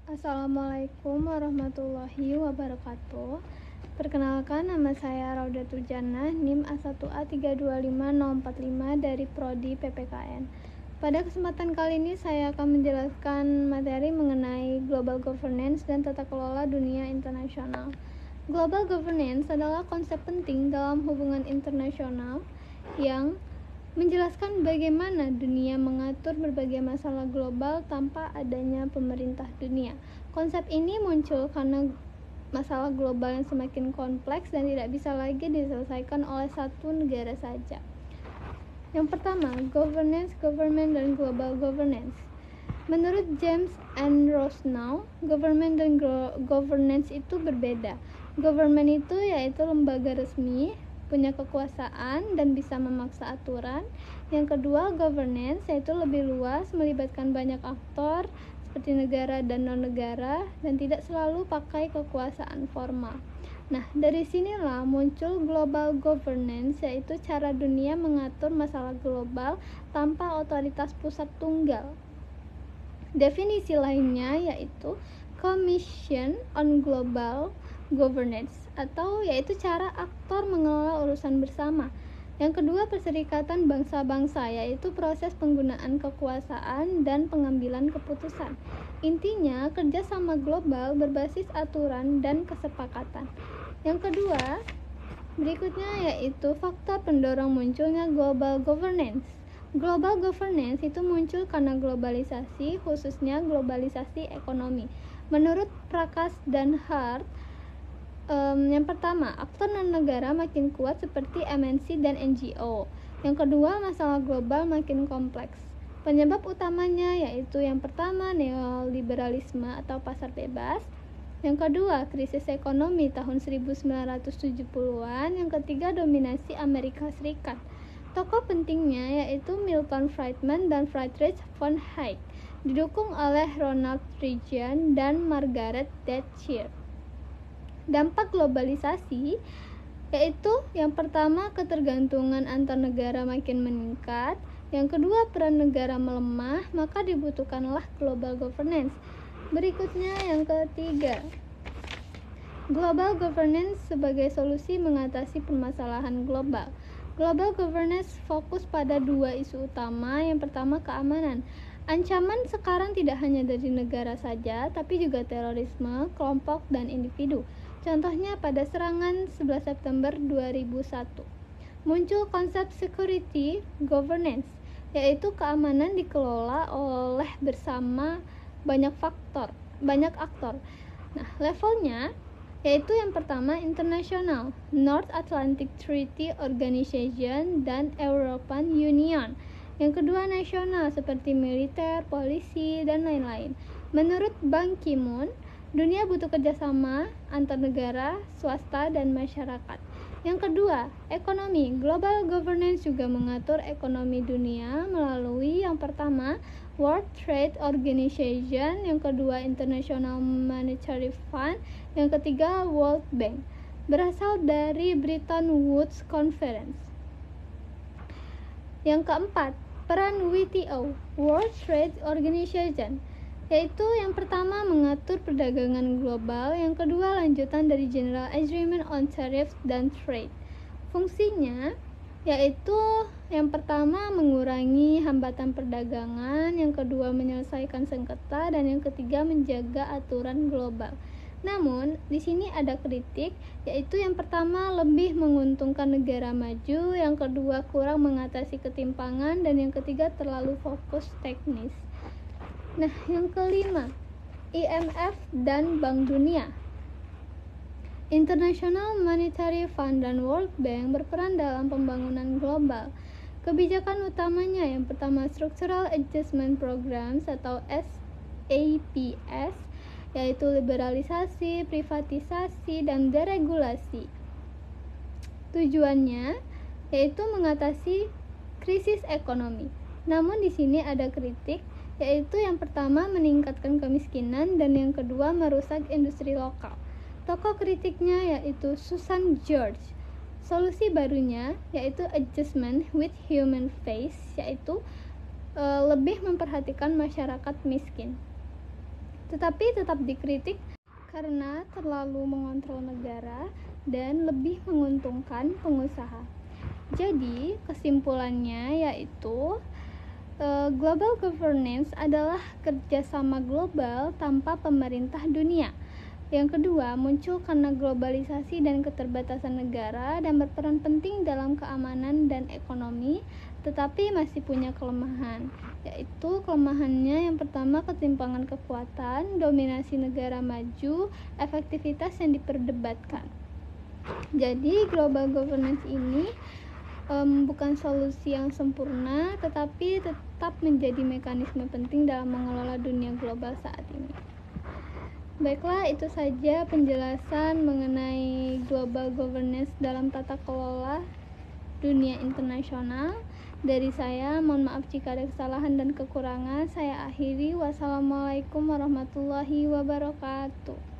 Assalamualaikum warahmatullahi wabarakatuh. Perkenalkan, nama saya Raudatul Jannah, NIM A1A325045 dari Prodi PPKN. Pada kesempatan kali ini saya akan menjelaskan materi mengenai Global Governance dan tata kelola dunia internasional. Global Governance adalah konsep penting dalam hubungan internasional yang menjelaskan bagaimana dunia mengatur berbagai masalah global tanpa adanya pemerintah dunia. Konsep ini muncul karena masalah global yang semakin kompleks dan tidak bisa lagi diselesaikan oleh satu negara saja. Yang pertama, governance, government, dan global governance. Menurut James and Rosnow, government dan governance itu berbeda. Government itu yaitu lembaga resmi, punya kekuasaan dan bisa memaksa aturan. Yang kedua, governance, yaitu lebih luas, melibatkan banyak aktor seperti negara dan non-negara dan tidak selalu pakai kekuasaan formal. Nah, dari sinilah muncul global governance, yaitu cara dunia mengatur masalah global tanpa otoritas pusat tunggal. Definisi lainnya yaitu Commission on Global Governance, atau yaitu cara aktor mengelola urusan bersama. Yang kedua, Perserikatan Bangsa-Bangsa, yaitu proses penggunaan kekuasaan dan pengambilan keputusan. Intinya, kerjasama global berbasis aturan dan kesepakatan. Yang kedua, berikutnya yaitu faktor pendorong munculnya global governance. Global governance itu muncul karena globalisasi, khususnya globalisasi ekonomi. Menurut Prakas dan Hart, yang pertama, aktor non-negara makin kuat seperti MNC dan NGO. Yang kedua, masalah global makin kompleks. Penyebab utamanya yaitu yang pertama, neoliberalisme atau pasar bebas. Yang kedua, krisis ekonomi tahun 1970-an. Yang ketiga, dominasi Amerika Serikat. Tokoh pentingnya yaitu Milton Friedman dan Friedrich von Hayek, didukung oleh Ronald Reagan dan Margaret Thatcher. Dampak globalisasi yaitu yang pertama, ketergantungan antar negara makin meningkat. Yang kedua, peran negara melemah, maka dibutuhkanlah global governance. Berikutnya yang ketiga, global governance sebagai solusi mengatasi permasalahan global. Global governance fokus pada dua isu utama. Yang pertama, keamanan. Ancaman sekarang tidak hanya dari negara saja, tapi juga terorisme, kelompok, dan individu. Contohnya pada serangan 11 September 2001. Muncul konsep security governance, yaitu keamanan dikelola oleh bersama banyak aktor. Nah, levelnya yaitu yang pertama internasional, North Atlantic Treaty Organization dan European Union. Yang kedua nasional seperti militer, polisi, dan lain-lain. Menurut Ban Ki-moon, dunia butuh kerjasama antar negara, swasta, dan masyarakat. Yang kedua, ekonomi. Global governance juga mengatur ekonomi dunia melalui yang pertama, World Trade Organization, yang kedua, International Monetary Fund, yang ketiga, World Bank. Berasal dari Bretton Woods Conference. Yang keempat, peran WTO, World Trade Organization, yaitu yang pertama mengatur perdagangan global, yang kedua lanjutan dari General Agreement on Tariffs dan Trade. Fungsinya yaitu yang pertama mengurangi hambatan perdagangan, yang kedua menyelesaikan sengketa, dan yang ketiga menjaga aturan global. Namun di sini ada kritik, yaitu yang pertama lebih menguntungkan negara maju, yang kedua kurang mengatasi ketimpangan, dan yang ketiga terlalu fokus teknis. Nah, yang kelima, IMF dan Bank Dunia. International Monetary Fund dan World Bank berperan dalam pembangunan global. Kebijakan utamanya yang pertama, Structural Adjustment Programs atau SAPS, yaitu liberalisasi, privatisasi, dan deregulasi. Tujuannya yaitu mengatasi krisis ekonomi. Namun di sini ada kritik, yaitu yang pertama meningkatkan kemiskinan dan yang kedua merusak industri lokal. Tokoh kritiknya yaitu Susan George. Solusi barunya yaitu adjustment with human face, yaitu lebih memperhatikan masyarakat miskin. tetapi tetap dikritik karena terlalu mengontrol negara dan lebih menguntungkan pengusaha. Jadi, kesimpulannya yaitu global governance adalah kerjasama global tanpa pemerintah dunia. Yang kedua, muncul karena globalisasi dan keterbatasan negara dan berperan penting dalam keamanan dan ekonomi, tetapi masih punya kelemahan, yaitu kelemahannya yang pertama ketimpangan kekuatan, dominasi negara maju, efektivitas yang diperdebatkan. Jadi global governance ini bukan solusi yang sempurna, tetapi tetap menjadi mekanisme penting dalam mengelola dunia global saat ini. Baiklah, itu saja penjelasan mengenai global governance dalam tata kelola dunia internasional dari saya. Mohon maaf jika ada kesalahan dan kekurangan. Saya akhiri. Wassalamualaikum warahmatullahi wabarakatuh.